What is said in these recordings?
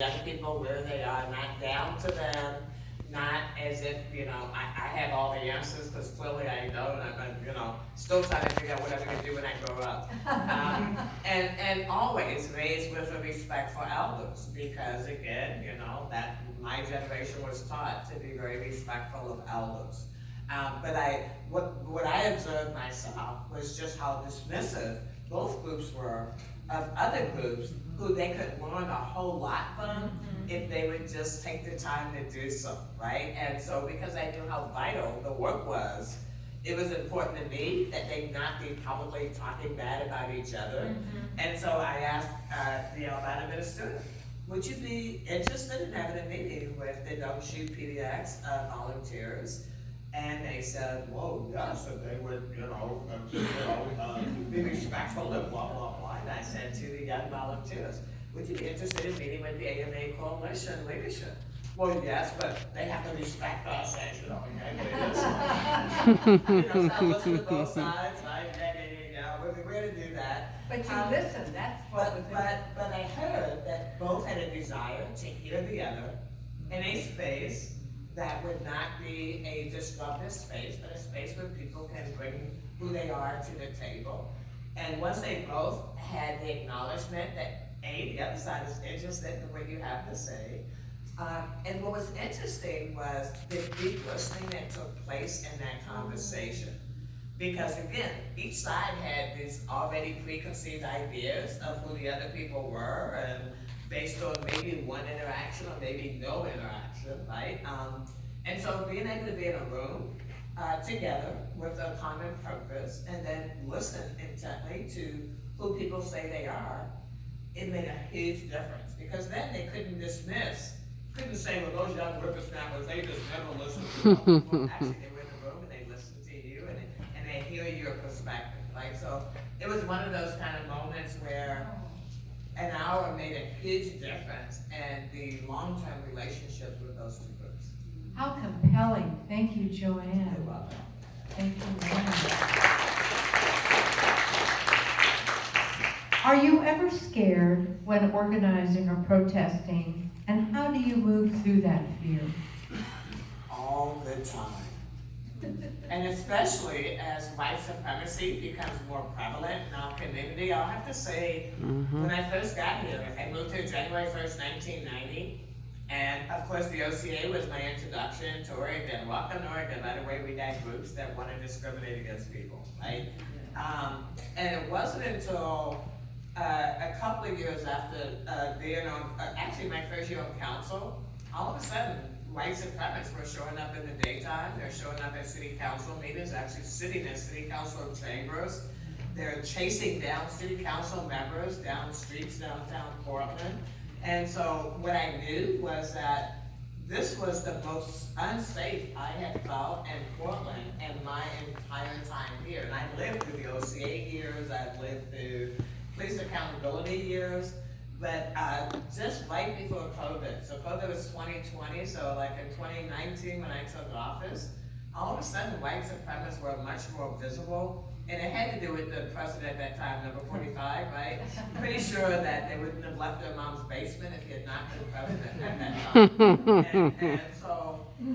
young people where they are, not down to them, not as if, I have all the answers, because clearly I don't, and I'm, still trying to figure out what I'm gonna do when I grow up. And always raised with a respect for elders, because again, that my generation was taught to be very respectful of elders. What I observed myself was just how dismissive both groups were of other groups who they could learn a whole lot from if they would just take the time to do so, right? And so because I knew how vital the work was, it was important to me that they not be publicly talking bad about each other. And so I asked the Albina minister, would you be interested in having a meeting with the Don't Shoot PDX volunteers? And they said, whoa, yes, and they would, be respectful and blah, blah, blah. And I said to the young volunteers, would you be interested in meeting with the AMA Coalition leadership? Well, yes, but they have to respect us as, it is. So I listen to both sides, right? We're going to do that. But you listen, that's what was But I heard that both had a desire to hear the other in a space that would not be a disruptive space, but a space where people can bring who they are to the table. And once they both had the acknowledgement that the other side is interested in what you have to say. And what was interesting was the deep listening that took place in that conversation. Because again, each side had these already preconceived ideas of who the other people were, and based on maybe one interaction or maybe no interaction, right? And so being able to be in a room together with a common purpose and then listen intently to who people say they are, it made a huge difference. Because then they couldn't say, well, those young whippersnappers, they just never listen to people. Actually, they were in the room and they listened to you and they hear your perspective, right? So it was one of those kind of moments where an hour made a huge difference in the long-term relationships with those two groups. How compelling. Thank you, Joanne. You're welcome. Thank you, Joanne. Are you ever scared when organizing or protesting? And how do you move through that fear? All the time. And especially as white supremacy becomes more prevalent in our community, I'll have to say, when I first got here, I moved here January 1st, 1990, and of course the OCA was my introduction to Oregon. Welcome to Oregon. By the way, we had groups that want to discriminate against people, right? And it wasn't until a couple of years after being on, actually my first year on council, all of a sudden, white supremacists were showing up in the daytime. They're showing up at city council meetings, actually sitting in city council chambers. They're chasing down city council members down streets downtown Portland. And so what I knew was that this was the most unsafe I had felt in Portland in my entire time here. And I lived through the OCA years, I've lived through police accountability years. But just right before COVID, so COVID was 2020, so like in 2019 when I took office, all of a sudden white supremacists were much more visible, and it had to do with the president at that time, number 45, right? Pretty sure that they wouldn't have left their mom's basement if he had not been president at that time.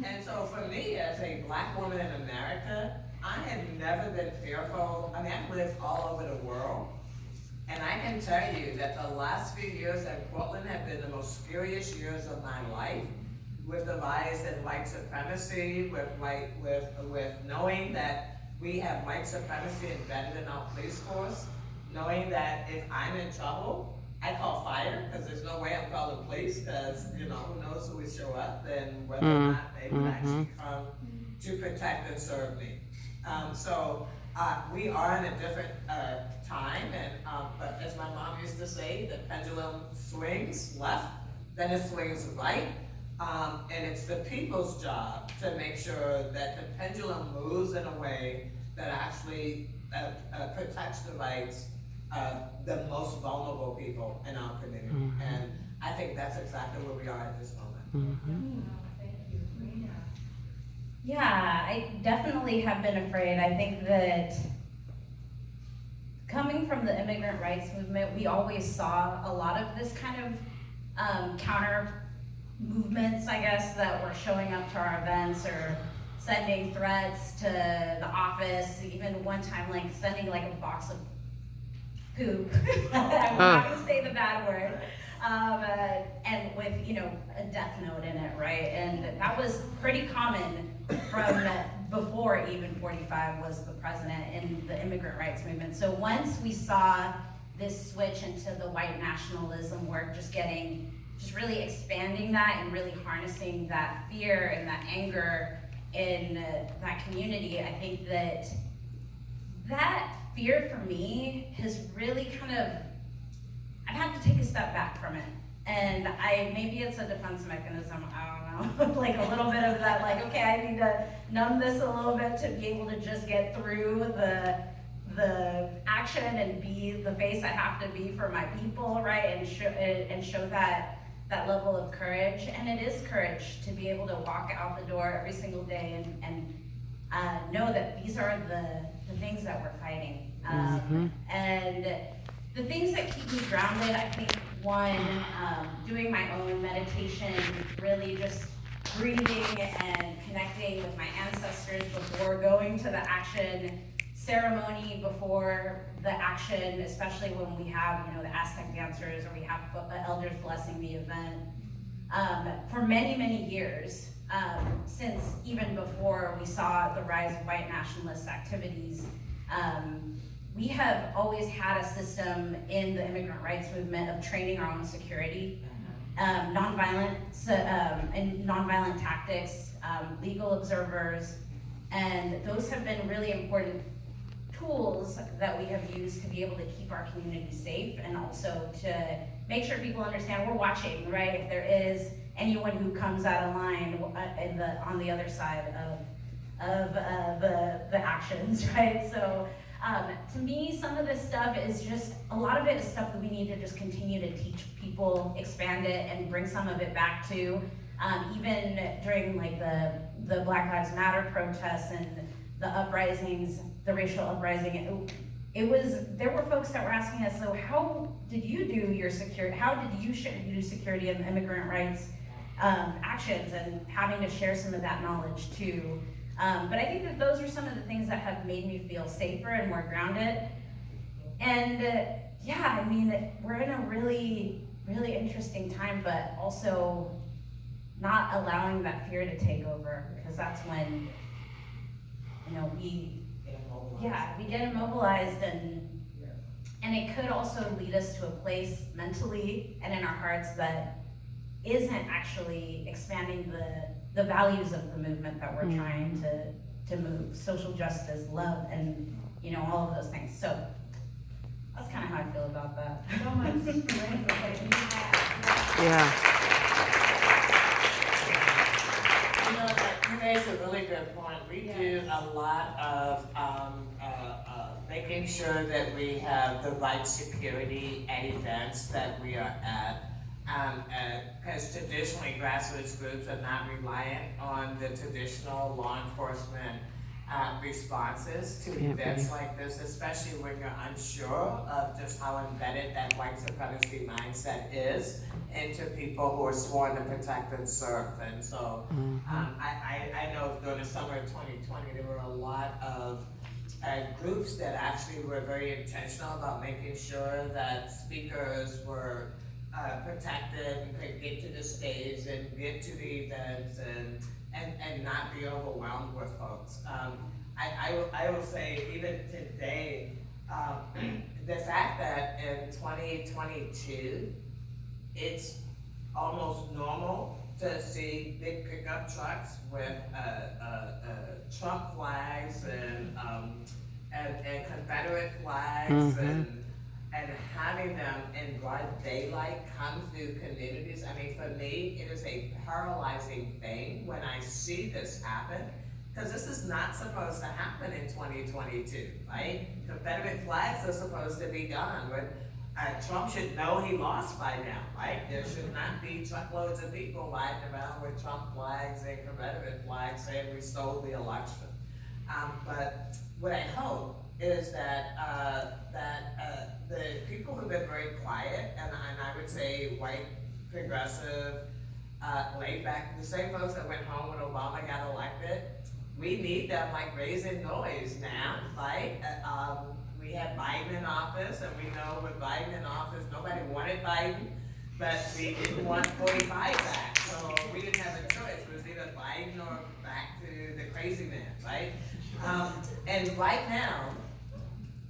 And so for me as a black woman in America, I had never been fearful. I mean, I've lived all over the world. And I can tell you that the last few years in Portland have been the most scariest years of my life, with the rise in white supremacy, with knowing that we have white supremacy embedded in our police force, knowing that if I'm in trouble, I call fire, because there's no way I'm calling police, because who knows who would show up and whether or not they would actually come to protect and serve me. We are in a different time, and but as my mom used to say, the pendulum swings left, then it swings right, and it's the people's job to make sure that the pendulum moves in a way that actually protects the rights of the most vulnerable people in our community. And I think that's exactly where we are at this moment. Thank you, Rena. Yeah, I definitely have been afraid. I think that coming from the immigrant rights movement, we always saw a lot of this kind of counter movements, I guess, that were showing up to our events or sending threats to the office, even one time like sending like a box of poop. I'm not gonna say the bad word. And with, a death note in it, right? And that was pretty common from before even 45 was the president in the immigrant rights movement. So once we saw this switch into the white nationalism work, just really expanding that and really harnessing that fear and that anger in that community, I think that fear for me has really I've had to take a step back from it. And maybe it's a defense mechanism, I don't know, like a little bit of that, like, okay, I need to numb this a little bit to be able to just get through the action and be the face I have to be for my people, right? And show that level of courage. And it is courage to be able to walk out the door every single day and know that these are the things that we're fighting. And the things that keep me grounded, I think, one, doing my own meditation, really just breathing and connecting with my ancestors before going to the action ceremony, before the action, especially when we have, the Aztec dancers or we have elders blessing the event. For many, many years, since even before we saw the rise of white nationalist activities, we have always had a system in the immigrant rights movement of training our own security, nonviolent tactics, legal observers, and those have been really important tools that we have used to be able to keep our community safe and also to make sure people understand we're watching, right? If there is anyone who comes out of line on the other side of the actions, right? So to me, some of this stuff is just, a lot of it is stuff that we need to just continue to teach people, expand it, and bring some of it back to, even during like the Black Lives Matter protests and the uprisings, the racial uprising, there were folks that were asking us, so how did you do your security, how did you do security and immigrant rights actions, and having to share some of that knowledge too. But I think that those are some of the things that have made me feel safer and more grounded. And yeah, I mean, we're in a really, really interesting time, but also not allowing that fear to take over, because that's when, we get immobilized, and it could also lead us to a place mentally and in our hearts that isn't actually expanding the values of the movement that we're trying to move, social justice, love, and all of those things. So that's kind of how I feel about that. So much strength that you have. Yeah. You raise a really good point. We do a lot of making sure that we have the right security at events that we are at. Because traditionally grassroots groups are not reliant on the traditional law enforcement responses to events like this, especially when you're unsure of just how embedded that white supremacy mindset is into people who are sworn to protect and serve. And so I know during the summer of 2020 there were a lot of groups that actually were very intentional about making sure that speakers were protected and could get to the stage and get to the events and not be overwhelmed with folks. I will say, even today, the fact that in 2022, it's almost normal to see big pickup trucks with Trump flags and Confederate flags and having them in broad daylight come through communities. I mean, for me, it is a paralyzing thing when I see this happen, because this is not supposed to happen in 2022, right? Confederate flags are supposed to be gone. Trump should know he lost by now, right? There should not be truckloads of people riding around with Trump flags and Confederate flags saying we stole the election. But what I hope is that the people who've been very quiet, and I would say white progressive, laid back, the same folks that went home when Obama got elected. We need them like raising noise now, right? We had Biden in office, and we know with Biden in office, nobody wanted Biden, but we didn't want 45 back. So we didn't have a choice. It was either Biden or back to the crazy man, right? And right now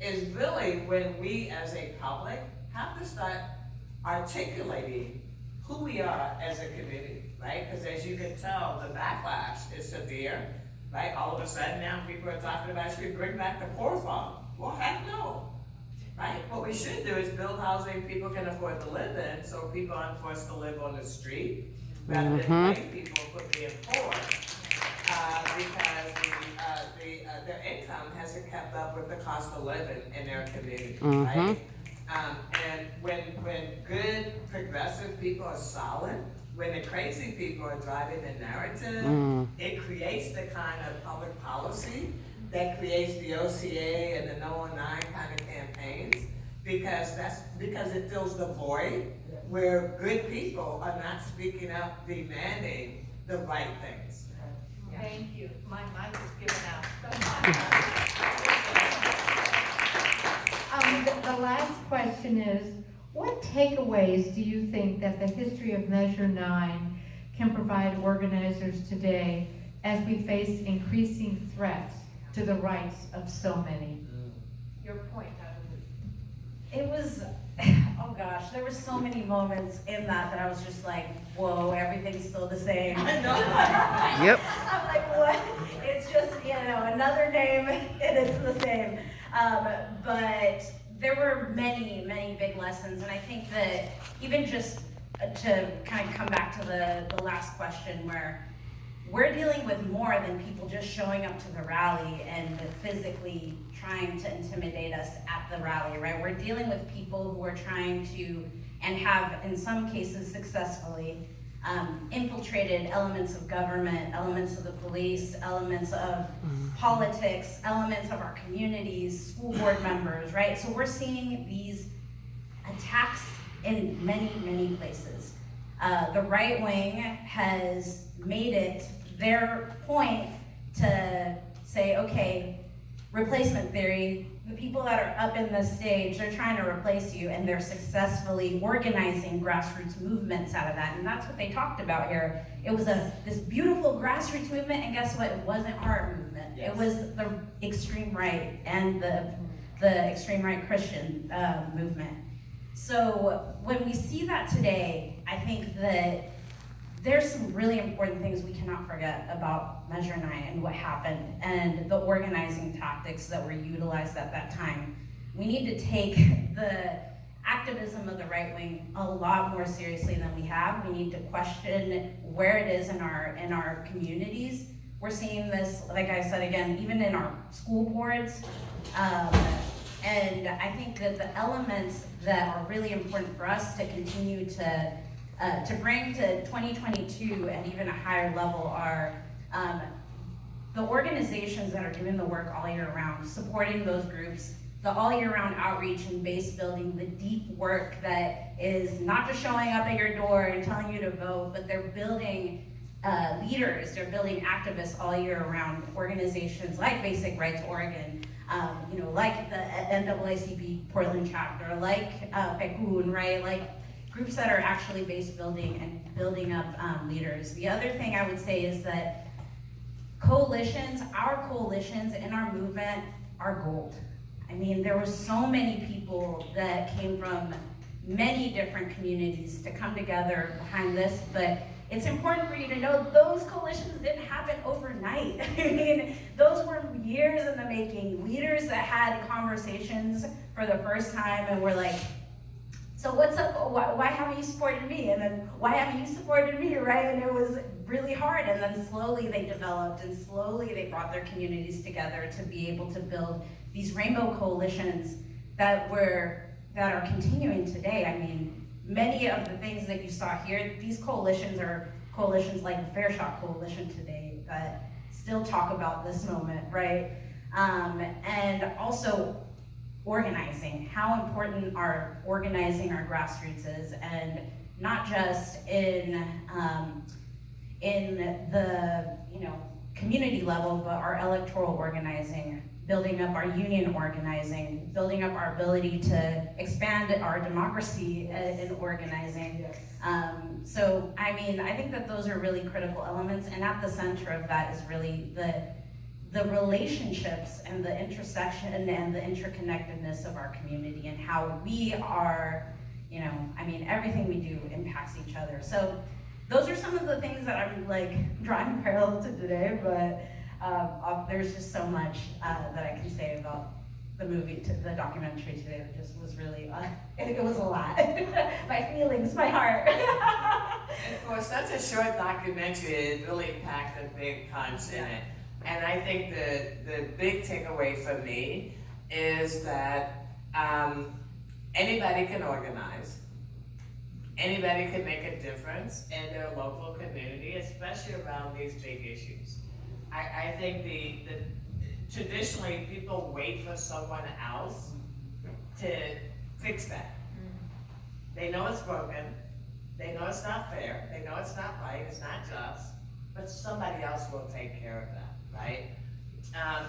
is really when we as a public have to start articulating who we are as a community, right? Because as you can tell, the backlash is severe, right? All of a sudden now people are talking about, should we bring back the poor farm? Well, heck no, right? What we should do is build housing people can afford to live in, so people aren't forced to live on the street, rather than white people for being poor, because their income hasn't kept up with the cost of living in their community, right? And when good progressive people are solid, when the crazy people are driving the narrative, it creates the kind of public policy that creates the OCA and the No on 9 kind of campaigns, because it fills the void where good people are not speaking up, demanding the right things. Thank you. My mic is given out. The last question is, what takeaways do you think that the history of Measure 9 can provide organizers today as we face increasing threats to the rights of so many? Your point, It was, oh gosh, there were so many moments in that I was just like, whoa, everything's still the same. I know. Yep. I'm like, what? It's just, another name, and it's the same. But there were many, many big lessons, and I think that even just to kind of come back to the last question, where we're dealing with more than people just showing up to the rally and physically trying to intimidate us at the rally, right? We're dealing with people who are trying to, and have in some cases successfully, infiltrated elements of government, elements of the police, elements of politics, elements of our communities, school board members, right? So we're seeing these attacks in many, many places. The right wing has made it their point to say, okay, replacement theory, the people that are up in the stage, they're trying to replace you, and they're successfully organizing grassroots movements out of that. And that's what they talked about here. It was this beautiful grassroots movement, and guess what? It wasn't our movement. Yes. It was the extreme right and the extreme right Christian movement. So when we see that today, I think that there's some really important things we cannot forget about Measure 9 and what happened and the organizing tactics that were utilized at that time. We need to take the activism of the right wing a lot more seriously than we have. We need to question where it is in our communities. We're seeing this, like I said again, even in our school boards. And I think that the elements that are really important for us to continue to bring to 2022 and even a higher level are the organizations that are doing the work all year round, supporting those groups, the all year round outreach and base building, the deep work that is not just showing up at your door and telling you to vote, but they're building leaders, they're building activists all year round, organizations like Basic Rights Oregon, like the NAACP Portland chapter, like PECUN, right? Like groups that are actually base building and building up leaders. The other thing I would say is that our coalitions in our movement are gold. I mean, there were so many people that came from many different communities to come together behind this, but it's important for you to know those coalitions didn't happen overnight. I mean, those were years in the making. Leaders that had conversations for the first time and were like, so what's up, why haven't you supported me? And then, why haven't you supported me, right? And it was really hard, and then slowly they developed, and slowly they brought their communities together to be able to build these rainbow coalitions that are continuing today. I mean, many of the things that you saw here, these coalitions are coalitions like the Fair Shot Coalition today that still talk about this moment, right? And also organizing, how important organizing our grassroots is, and not just in the, community level, but our electoral organizing, building up our union organizing, building up our ability to expand our democracy in organizing. So, I mean, I think that those are really critical elements, and at the center of that is really the relationships and the intersection and the interconnectedness of our community and how we are, everything we do impacts each other. So those are some of the things that I'm like drawing parallel to today, but there's just so much that I can say about the the documentary today that just was really, it was a lot. My feelings, my heart. And for such a short documentary, it really packed a big punch in it. And I think the big takeaway for me is that anybody can organize. Anybody can make a difference in their local community, especially around these big issues. I think the traditionally people wait for someone else to fix that. They know it's broken, they know it's not fair, they know it's not right, it's not just, but somebody else will take care of that, right?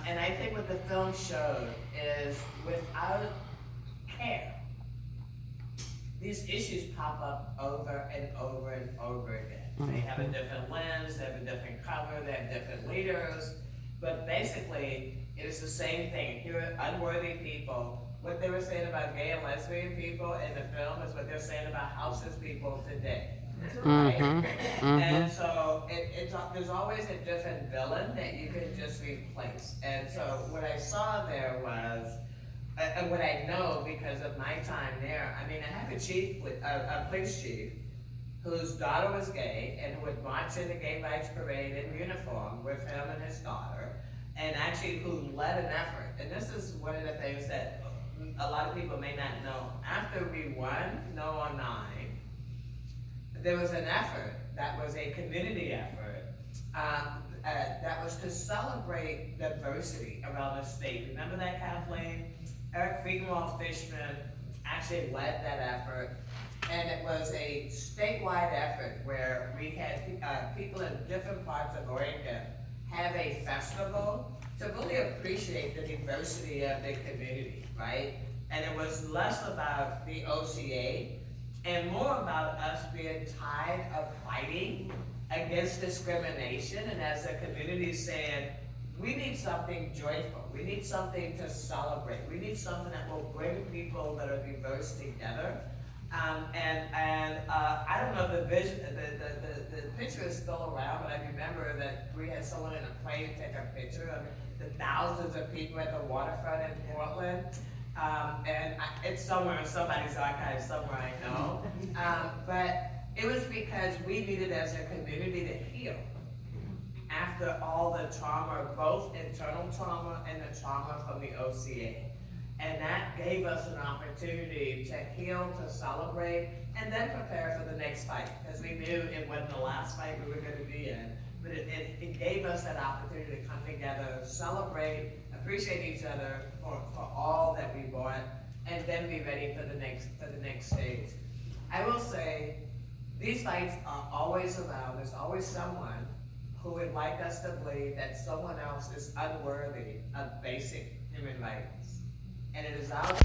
And I think what the film showed is without care, these issues pop up over and over and over again. They have a different lens, they have a different cover, they have different leaders, but basically it is the same thing. Here are unworthy people. What they were saying about gay and lesbian people in the film is what they're saying about houseless people today. Right? And so there's always a different villain that you can just replace. And so what I saw there was, and what I know because of my time there, I mean, I have a police chief whose daughter was gay and who would march in the gay rights parade in uniform with him and his daughter, and actually who led an effort. And this is one of the things that a lot of people may not know. After we won No on 9, there was an effort that was a community effort that was to celebrate diversity around the state. Remember that, Kathleen? Eric Fishman actually led that effort, and it was a statewide effort where we had people in different parts of Oregon have a festival to really appreciate the diversity of the community, right? And it was less about the OCA and more about us being tired of fighting against discrimination, and as a community saying, we need something joyful. We need something to celebrate. We need something that will bring people that are diverse together. I don't know if the vision, the picture is still around, but I remember that we had someone in a plane take a picture of the thousands of people at the waterfront in Portland. It's somewhere in somebody's archive somewhere, I know. But it was because we needed as a community to heal after all the trauma, both internal trauma and the trauma from the OCA. And that gave us an opportunity to heal, to celebrate, and then prepare for the next fight. Because we knew it wasn't the last fight we were going to be in, but it gave us that opportunity to come together, celebrate, appreciate each other for all that we brought, and then be ready for the next stage. I will say, these fights are always around. There's always someone who would like us to believe that someone else is unworthy of basic human rights. And it is our job